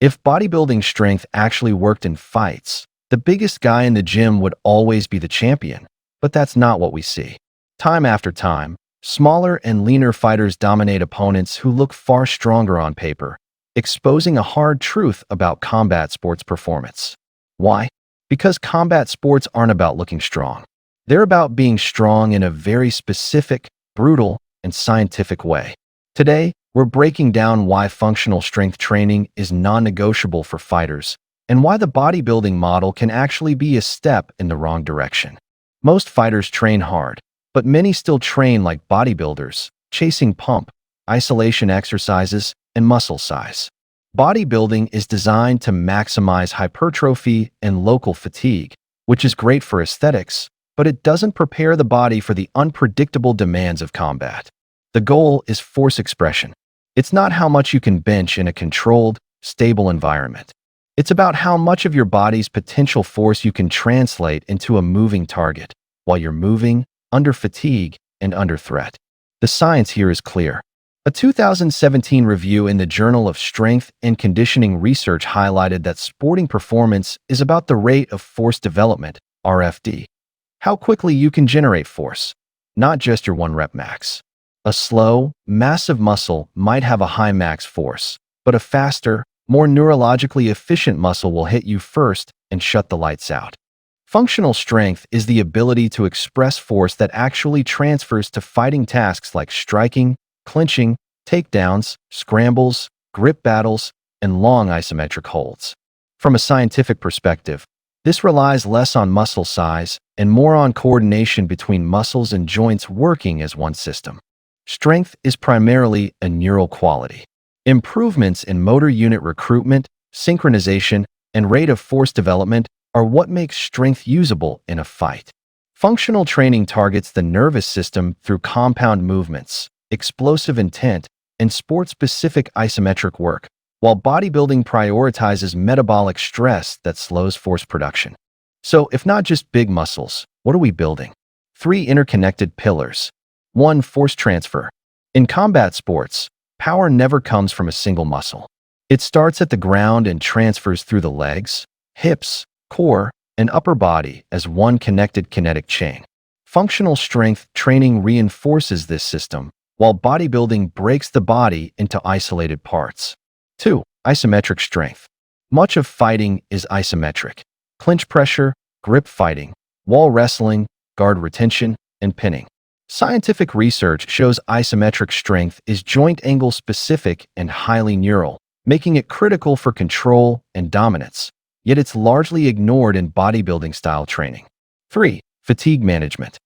If bodybuilding strength actually worked in fights, the biggest guy in the gym would always be the champion. But that's not what we see. Time after time, smaller and leaner fighters dominate opponents who look far stronger on paper, exposing a hard truth about combat sports performance. Why? Because combat sports aren't about looking strong. They're about being strong in a very specific, brutal, and scientific way. Today, we're breaking down why functional strength training is non-negotiable for fighters and why the bodybuilding model can actually be a step in the wrong direction. Most fighters train hard, but many still train like bodybuilders, chasing pump, isolation exercises, and muscle size. Bodybuilding is designed to maximize hypertrophy and local fatigue, which is great for aesthetics, but it doesn't prepare the body for the unpredictable demands of combat. The goal is force expression. It's not how much you can bench in a controlled, stable environment. It's about how much of your body's potential force you can translate into a moving target while you're moving, under fatigue, and under threat. The science here is clear. A 2017 review in the Journal of Strength and Conditioning Research highlighted that sporting performance is about the rate of force development, RFD. How quickly you can generate force, not just your 1-rep max. A slow, massive muscle might have a high max force, but a faster, more neurologically efficient muscle will hit you first and shut the lights out. Functional strength is the ability to express force that actually transfers to fighting tasks like striking, clinching, takedowns, scrambles, grip battles, and long isometric holds. From a scientific perspective, this relies less on muscle size and more on coordination between muscles and joints working as one system. Strength is primarily a neural quality. Improvements in motor unit recruitment, synchronization, and rate of force development are what makes strength usable in a fight. Functional training targets the nervous system through compound movements, explosive intent, and sport-specific isometric work, while bodybuilding prioritizes metabolic stress that slows force production. So, if not just big muscles, what are we building? 3 interconnected pillars. 1. Force transfer. In combat sports, power never comes from a single muscle. It starts at the ground and transfers through the legs, hips, core, and upper body as one connected kinetic chain. Functional strength training reinforces this system, while bodybuilding breaks the body into isolated parts. 2. Isometric strength. Much of fighting is isometric. Clinch pressure, grip fighting, wall wrestling, guard retention, and pinning. Scientific research shows isometric strength is joint angle specific and highly neural, making it critical for control and dominance, yet it's largely ignored in bodybuilding style training. 3. Fatigue management.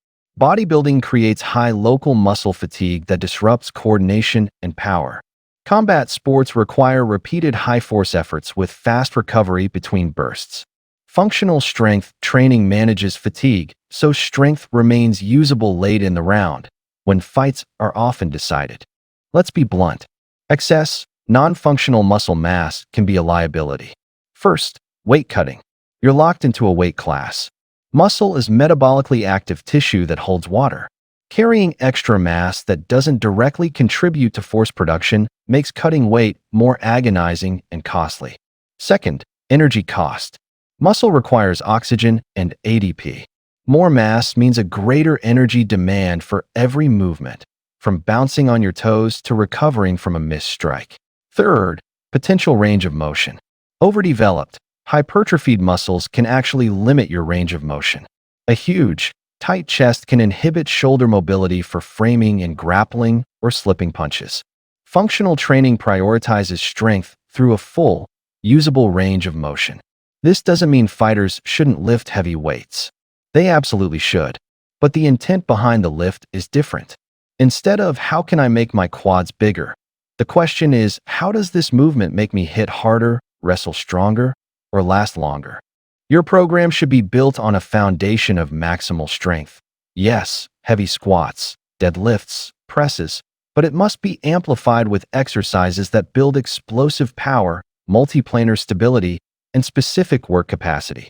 Bodybuilding creates high local muscle fatigue that disrupts coordination and power. Combat sports require repeated high-force efforts with fast recovery between bursts. Functional strength training manages fatigue, so strength remains usable late in the round, when fights are often decided. Let's be blunt. Excess, non-functional muscle mass can be a liability. First, weight cutting. You're locked into a weight class. Muscle is metabolically active tissue that holds water. Carrying extra mass that doesn't directly contribute to force production makes cutting weight more agonizing and costly. Second, energy cost. Muscle requires oxygen and ADP. More mass means a greater energy demand for every movement, from bouncing on your toes to recovering from a missed strike. Third, potential range of motion. Overdeveloped, hypertrophied muscles can actually limit your range of motion. A huge, tight chest can inhibit shoulder mobility for framing and grappling or slipping punches. Functional training prioritizes strength through a full, usable range of motion. This doesn't mean fighters shouldn't lift heavy weights. They absolutely should. But the intent behind the lift is different. Instead of how can I make my quads bigger, the question is how does this movement make me hit harder, wrestle stronger, or last longer? Your program should be built on a foundation of maximal strength. Yes, heavy squats, deadlifts, presses, but it must be amplified with exercises that build explosive power, multiplanar stability, and specific work capacity.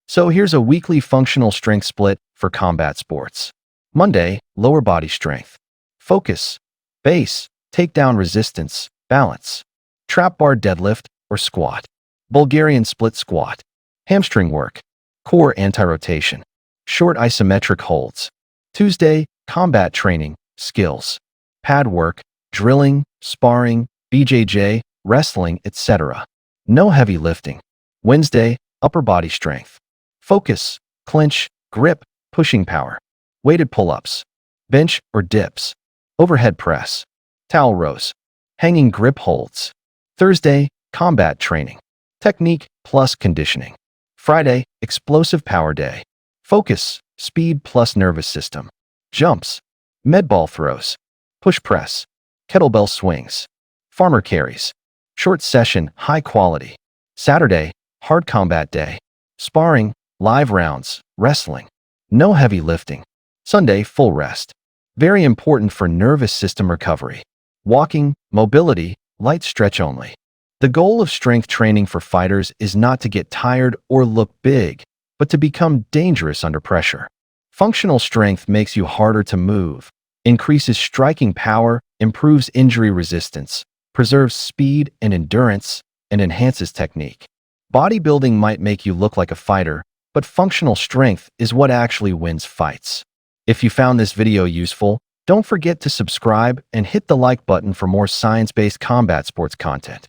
So here's a weekly functional strength split for combat sports. Monday, lower body strength. Focus, base, takedown resistance, balance, trap bar deadlift, or squat. Bulgarian split squat, hamstring work, core anti-rotation, short isometric holds. Tuesday, combat training, skills, pad work, drilling, sparring, BJJ, wrestling, etc. No heavy lifting. Wednesday, upper body strength, focus, clinch, grip, pushing power, weighted pull-ups, bench or dips, overhead press, towel rows, hanging grip holds. Thursday, combat training, technique plus conditioning. Friday, explosive power day, focus, speed plus nervous system, jumps, med ball throws, push press, kettlebell swings, farmer carries, short session, high quality. Saturday, hard combat day, sparring, live rounds, wrestling, no heavy lifting. Sunday, full rest. Very important for nervous system recovery. Walking, mobility, light stretch only. The goal of strength training for fighters is not to get tired or look big, but to become dangerous under pressure. Functional strength makes you harder to move, increases striking power, improves injury resistance, preserves speed and endurance, and enhances technique. Bodybuilding might make you look like a fighter, but functional strength is what actually wins fights. If you found this video useful, don't forget to subscribe and hit the like button for more science-based combat sports content.